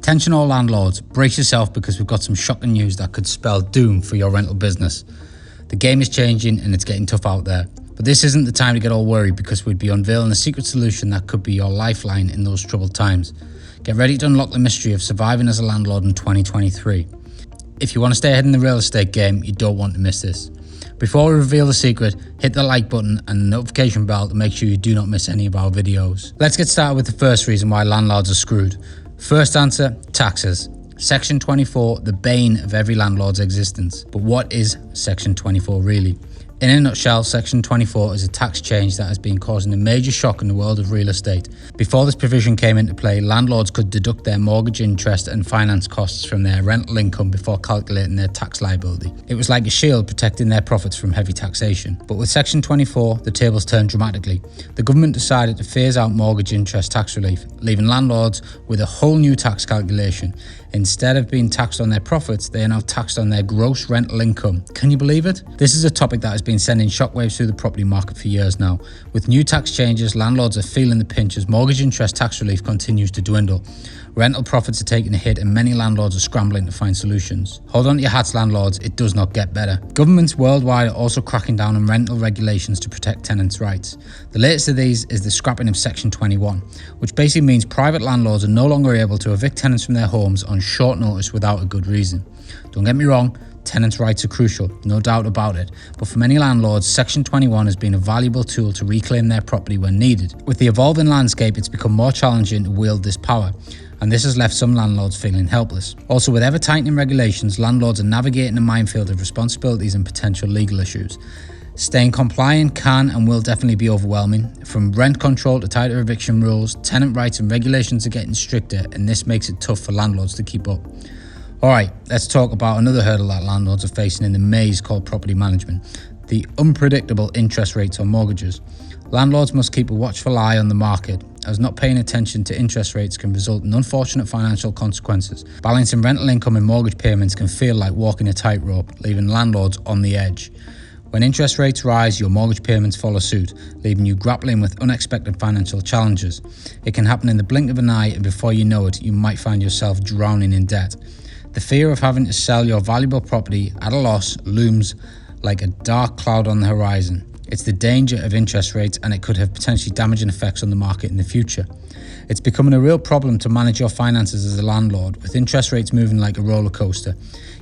Attention all landlords, brace yourself because we've got some shocking news that could spell doom for your rental business. The game is changing and it's getting tough out there. But this isn't the time to get all worried because we'd be unveiling a secret solution that could be your lifeline in those troubled times. Get ready to unlock the mystery of surviving as a landlord in 2023. If you want to stay ahead in the real estate game, you don't want to miss this. Before we reveal the secret, hit the like button and the notification bell to make sure you do not miss any of our videos. Let's get started with the first reason why landlords are screwed. First answer, taxes. Section 24, the bane of every landlord's existence. But what is Section 24 really? In a nutshell, Section 24 is a tax change that has been causing a major shock in the world of real estate. Before this provision came into play, landlords could deduct their mortgage interest and finance costs from their rental income before calculating their tax liability. It was like a shield protecting their profits from heavy taxation. But with Section 24, the tables turned dramatically. The government decided to phase out mortgage interest tax relief, leaving landlords with a whole new tax calculation. Instead of being taxed on their profits, they are now taxed on their gross rental income. Can you believe it? This is a topic that has been sending shockwaves through the property market for years now. With new tax changes, landlords are feeling the pinch as mortgage interest tax relief continues to dwindle. Rental profits are taking a hit and many landlords are scrambling to find solutions. Hold on to your hats, landlords, it does not get better. Governments worldwide are also cracking down on rental regulations to protect tenants' rights. The latest of these is the scrapping of Section 21, which basically means private landlords are no longer able to evict tenants from their homes on short notice without a good reason. Don't get me wrong, tenants' rights are crucial, no doubt about it, but for many landlords, Section 21 has been a valuable tool to reclaim their property when needed. With the evolving landscape, it's become more challenging to wield this power, and this has left some landlords feeling helpless. Also, with ever-tightening regulations, landlords are navigating a minefield of responsibilities and potential legal issues. Staying compliant can and will definitely be overwhelming. From rent control to tighter eviction rules, tenant rights and regulations are getting stricter, and this makes it tough for landlords to keep up. Alright, let's talk about another hurdle that landlords are facing in the maze called property management: the unpredictable interest rates on mortgages. Landlords must keep a watchful eye on the market, as not paying attention to interest rates can result in unfortunate financial consequences. Balancing rental income and mortgage payments can feel like walking a tightrope, leaving landlords on the edge. When interest rates rise, your mortgage payments follow suit, leaving you grappling with unexpected financial challenges. It can happen in the blink of an eye, and before you know it, you might find yourself drowning in debt. The fear of having to sell your valuable property at a loss looms like a dark cloud on the horizon. It's the danger of interest rates, and it could have potentially damaging effects on the market in the future. It's becoming a real problem to manage your finances as a landlord, with interest rates moving like a roller coaster.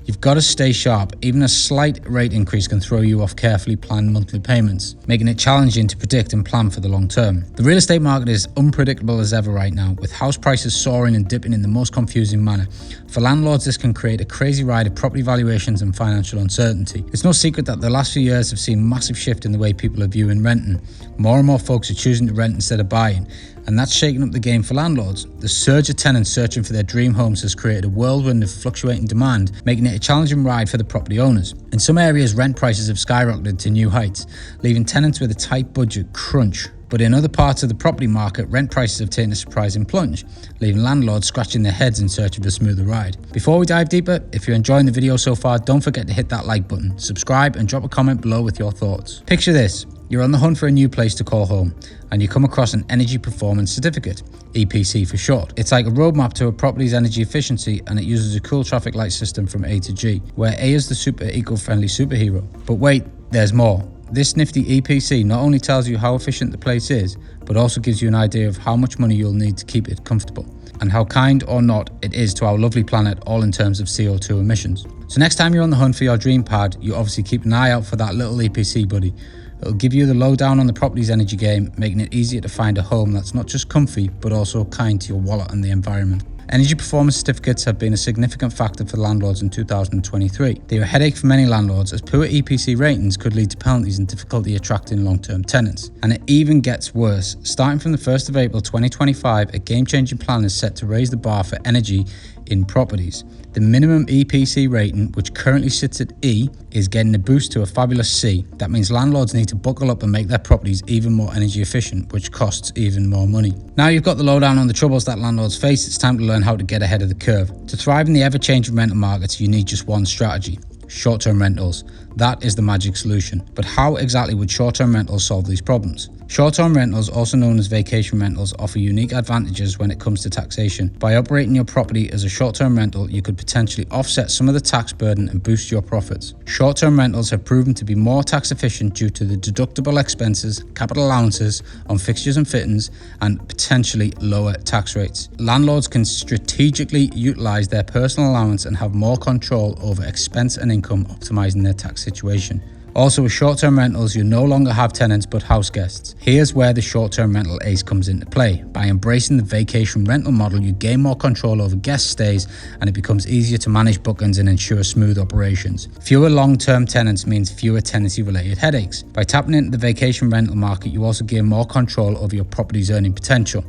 You've got to stay sharp. Even a slight rate increase can throw you off carefully planned monthly payments, making it challenging to predict and plan for the long term. The real estate market is unpredictable as ever right now, with house prices soaring and dipping in the most confusing manner. For landlords, this can create a crazy ride of property valuations and financial uncertainty. It's no secret that the last few years have seen a massive shift in the way people are viewing renting. More and more folks are choosing to rent instead of buying, and that's shaking up the game for landlords. The surge of tenants searching for their dream homes has created a whirlwind of fluctuating demand, making it a challenging ride for the property owners. In some areas, rent prices have skyrocketed to new heights, leaving tenants with a tight budget crunch. But in other parts of the property market, rent prices have taken a surprising plunge, leaving landlords scratching their heads in search of a smoother ride. Before we dive deeper, if you're enjoying the video so far, don't forget to hit that like button, subscribe, and drop a comment below with your thoughts. Picture this. You're on the hunt for a new place to call home, and you come across an Energy Performance Certificate, EPC for short. It's like a roadmap to a property's energy efficiency, and it uses a cool traffic light system from A to G, where A is the super eco-friendly superhero. But wait, there's more. This nifty EPC not only tells you how efficient the place is, but also gives you an idea of how much money you'll need to keep it comfortable, and how kind or not it is to our lovely planet, all in terms of CO2 emissions. So next time you're on the hunt for your dream pad, you obviously keep an eye out for that little EPC buddy. It'll give you the lowdown on the property's energy game, making it easier to find a home that's not just comfy, but also kind to your wallet and the environment. Energy performance certificates have been a significant factor for landlords in 2023. They are a headache for many landlords, as poor EPC ratings could lead to penalties and difficulty attracting long-term tenants. And it even gets worse. Starting from the 1st of April 2025, a game-changing plan is set to raise the bar for energy in properties. The minimum EPC rating, which currently sits at E, is getting a boost to a fabulous C. That means landlords need to buckle up and make their properties even more energy efficient, which costs even more money. Now you've got the lowdown on the troubles that landlords face, it's time to learn how to get ahead of the curve. To thrive in the ever-changing rental markets, you need just one strategy: short-term rentals. That is the magic solution. But how exactly would short-term rentals solve these problems? Short-term rentals, also known as vacation rentals, offer unique advantages when it comes to taxation. By operating your property as a short-term rental, you could potentially offset some of the tax burden and boost your profits. Short-term rentals have proven to be more tax efficient due to the deductible expenses, capital allowances on fixtures and fittings, and potentially lower tax rates. Landlords can strategically utilize their personal allowance and have more control over expense and income, optimizing their tax situation. Also, with short-term rentals, you no longer have tenants but house guests. Here's where the short-term rental ace comes into play. By embracing the vacation rental model, you gain more control over guest stays and it becomes easier to manage bookings and ensure smooth operations. Fewer long-term tenants means fewer tenancy-related headaches. By tapping into the vacation rental market, you also gain more control over your property's earning potential.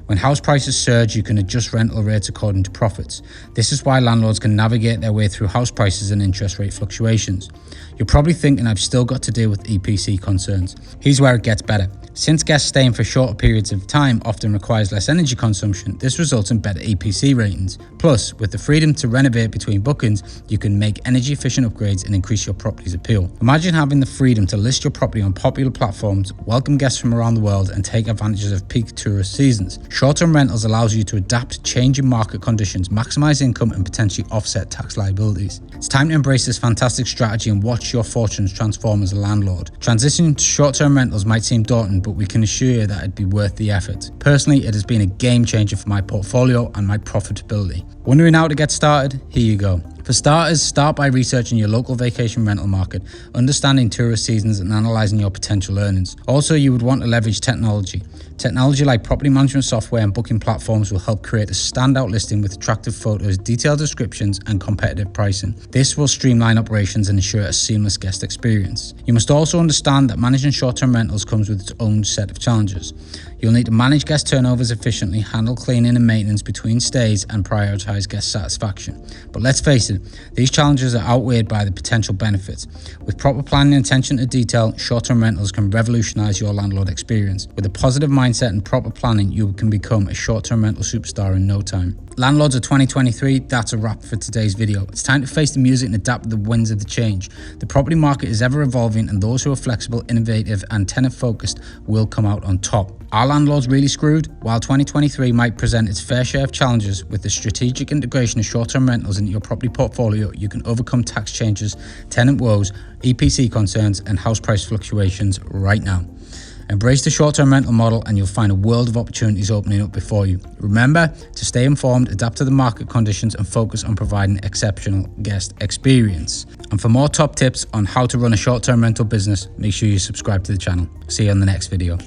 When house prices surge, you can adjust rental rates according to profits. This is why landlords can navigate their way through house prices and interest rate fluctuations. You're probably thinking I've still got to deal with EPC concerns. Here's where it gets better. Since guests staying for shorter periods of time often requires less energy consumption, this results in better EPC ratings. Plus, with the freedom to renovate between bookings, you can make energy efficient upgrades and increase your property's appeal. Imagine having the freedom to list your property on popular platforms, welcome guests from around the world, and take advantage of peak tourist seasons. Short-term rentals allows you to adapt to changing market conditions, maximize income, and potentially offset tax liabilities. It's time to embrace this fantastic strategy and watch your fortunes transform as a landlord. Transitioning to short-term rentals might seem daunting, but we can assure you that it'd be worth the effort. Personally, it has been a game changer for my portfolio and my profitability. Wondering how to get started? Here you go. For starters, start by researching your local vacation rental market, understanding tourist seasons and analysing your potential earnings. Also, you would want to leverage technology. Technology like property management software and booking platforms will help create a standout listing with attractive photos, detailed descriptions and competitive pricing. This will streamline operations and ensure a seamless guest experience. You must also understand that managing short-term rentals comes with its own set of challenges. You'll need to manage guest turnovers efficiently, handle cleaning and maintenance between stays, and prioritise guest satisfaction. But let's face it, these challenges are outweighed by the potential benefits. With proper planning and attention to detail, short-term rentals can revolutionise your landlord experience. With a positive mindset and proper planning, you can become a short-term rental superstar in no time. Landlords of 2023, that's a wrap for today's video. It's time to face the music and adapt to the winds of the change. The property market is ever evolving, and those who are flexible, innovative and tenant focused will come out on top. Are landlords really screwed? While 2023 might present its fair share of challenges, with the strategic integration of short-term rentals into your property portfolio, you can overcome tax changes, tenant woes, EPC concerns and house price fluctuations right now. Embrace the short-term rental model and you'll find a world of opportunities opening up before you. Remember to stay informed, adapt to the market conditions and focus on providing exceptional guest experience. And for more top tips on how to run a short-term rental business, make sure you subscribe to the channel. See you on the next video.